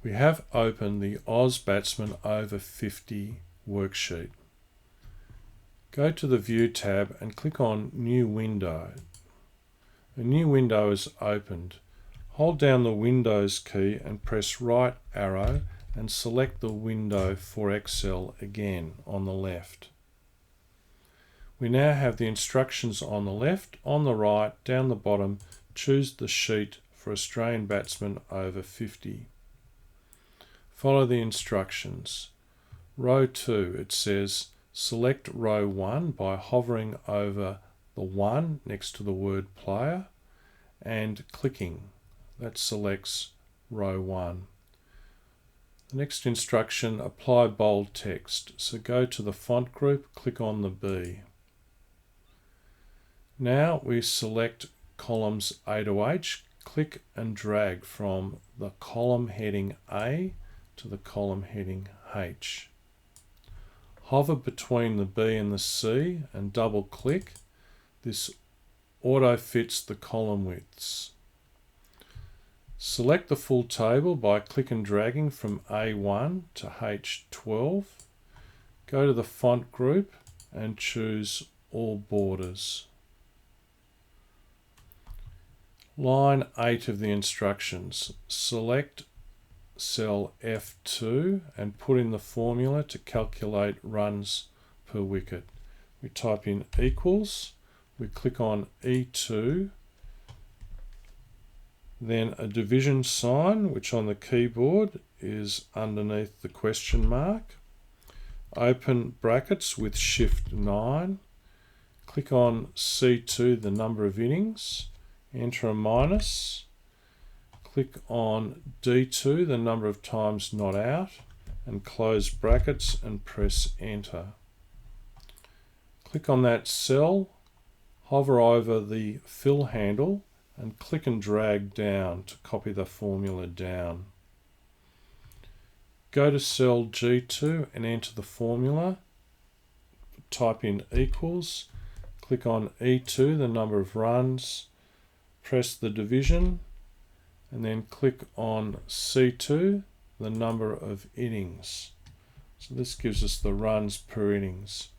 We have opened the AusBatsmen over 50 worksheet. Go to the View tab and click on New Window. A new window is opened. Hold down the Windows key and press right arrow and select the window for Excel again on the left. We now have the instructions on the left, on the right, down the bottom. Choose the sheet for Australian batsmen over 50. Follow the instructions. Row 2, it says select row 1 by hovering over the 1 next to the word player and clicking. That selects row 1. The next instruction, apply bold text. So go to the font group, click on the B. Now we select columns A to H, click and drag from the column heading A to the column heading H. Hover between the B and the C and double click. This auto fits the column widths. Select the full table by click and dragging from A1 to H12. Go to the font group and choose all borders. Line 8 of the instructions. Select cell F2 and put in the formula to calculate runs per wicket. We type in equals, we click on E2, then a division sign, which on the keyboard is underneath the question mark. Open brackets with Shift 9. Click on C2, the number of innings. Enter a minus. Click on D2, the number of times not out, and close brackets and press enter. Click on that cell, hover over the fill handle and click and drag down to copy the formula down. Go to cell G2 and enter the formula. Type in equals, click on E2, the number of runs, press the division, and then click on C2, the number of innings. So this gives us the runs per innings.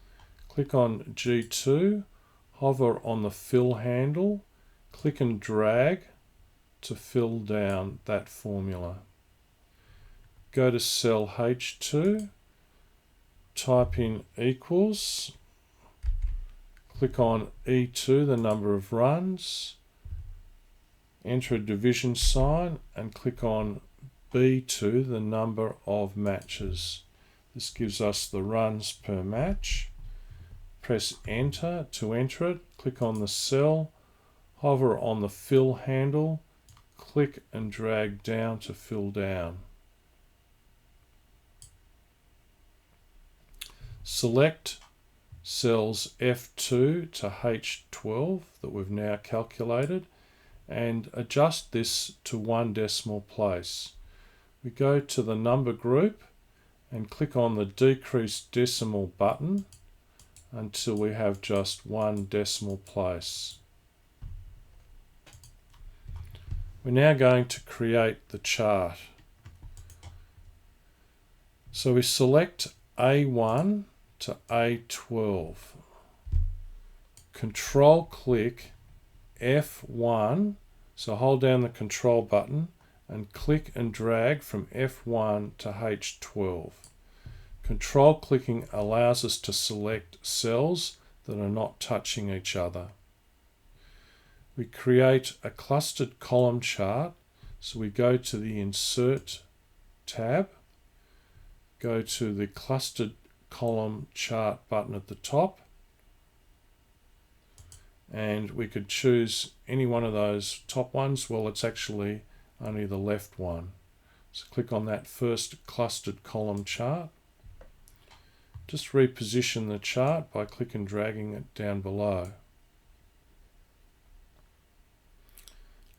Click on G2, hover on the fill handle, click and drag to fill down that formula. Go to cell H2, type in equals, click on E2, the number of runs, enter a division sign and click on B2, the number of matches. This gives us the runs per match. Press enter to enter it. Click on the cell, hover on the fill handle, click and drag down to fill down. Select cells F2 to H12 that we've now calculated and adjust this to 1 decimal place. We go to the number group and click on the decrease decimal button until we have just 1 decimal place. We're now going to create the chart. So we select A1 to A12. Control click F1, so hold down the control button and click and drag from F1 to H12. Control clicking allows us to select cells that are not touching each other. We create a clustered column chart, so we go to the Insert tab, go to the Clustered Column Chart button at the top, and we could choose any one of those top ones. Well, it's actually only the left one. So click on that first clustered column chart. Just reposition the chart by click and dragging it down below.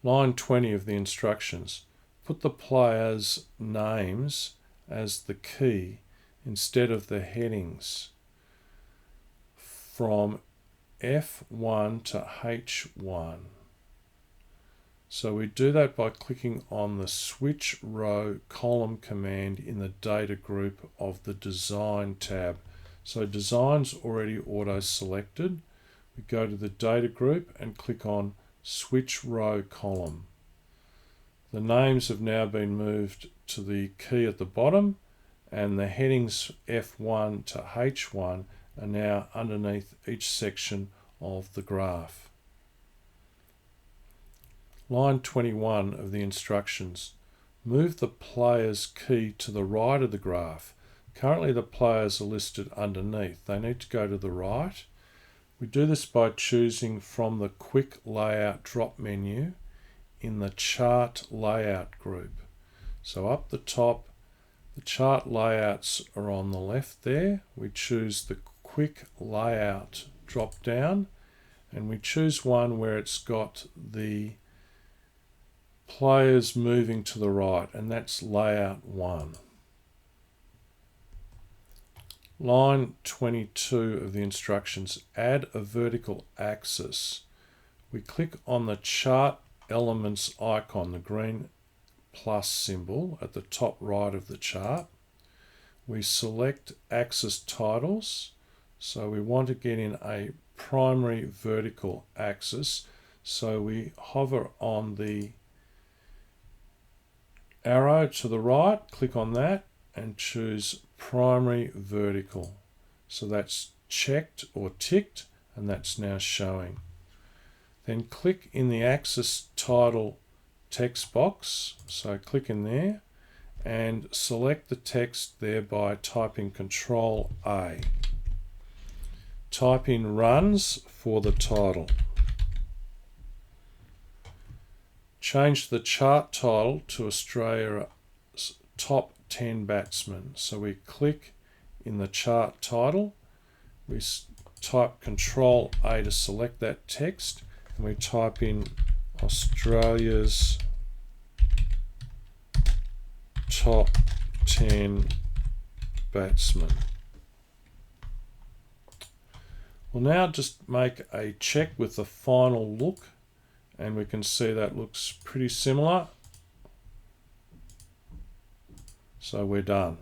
Line 20 of the instructions. Put the players' names as the key instead of the headings from F1 to H1. So we do that by clicking on the Switch Row Column command in the Data group of the Design tab. So Design's already auto-selected. We go to the Data group and click on Switch Row Column. The names have now been moved to the key at the bottom, and the headings F1 to H1 are now underneath each section of the graph. Line 21 of the instructions. Move the player's key to the right of the graph. Currently the players are listed underneath. They need to go to the right. We do this by choosing from the Quick Layout drop menu in the Chart Layout group. So up the top, the chart layouts are on the left there. We choose the Quick Layout drop down, and we choose one where it's got the players moving to the right, and that's Layout 1. Line 22 of the instructions, add a vertical axis. We click on the chart elements icon, the green plus symbol at the top right of the chart. We select axis titles. So we want to get in a primary vertical axis. So we hover on the arrow to the right, click on that and choose primary vertical. So that's checked or ticked, and that's now showing. Then click in the axis title text box. So click in there and select the text there by typing Control A. Type in runs for the title. Change the chart title to Australia's top 10 batsmen. So we click in the chart title, we type Control A to select that text, and we type in Australia's top 10 batsmen. We'll now just make a check with the final look, and we can see that looks pretty similar. So we're done.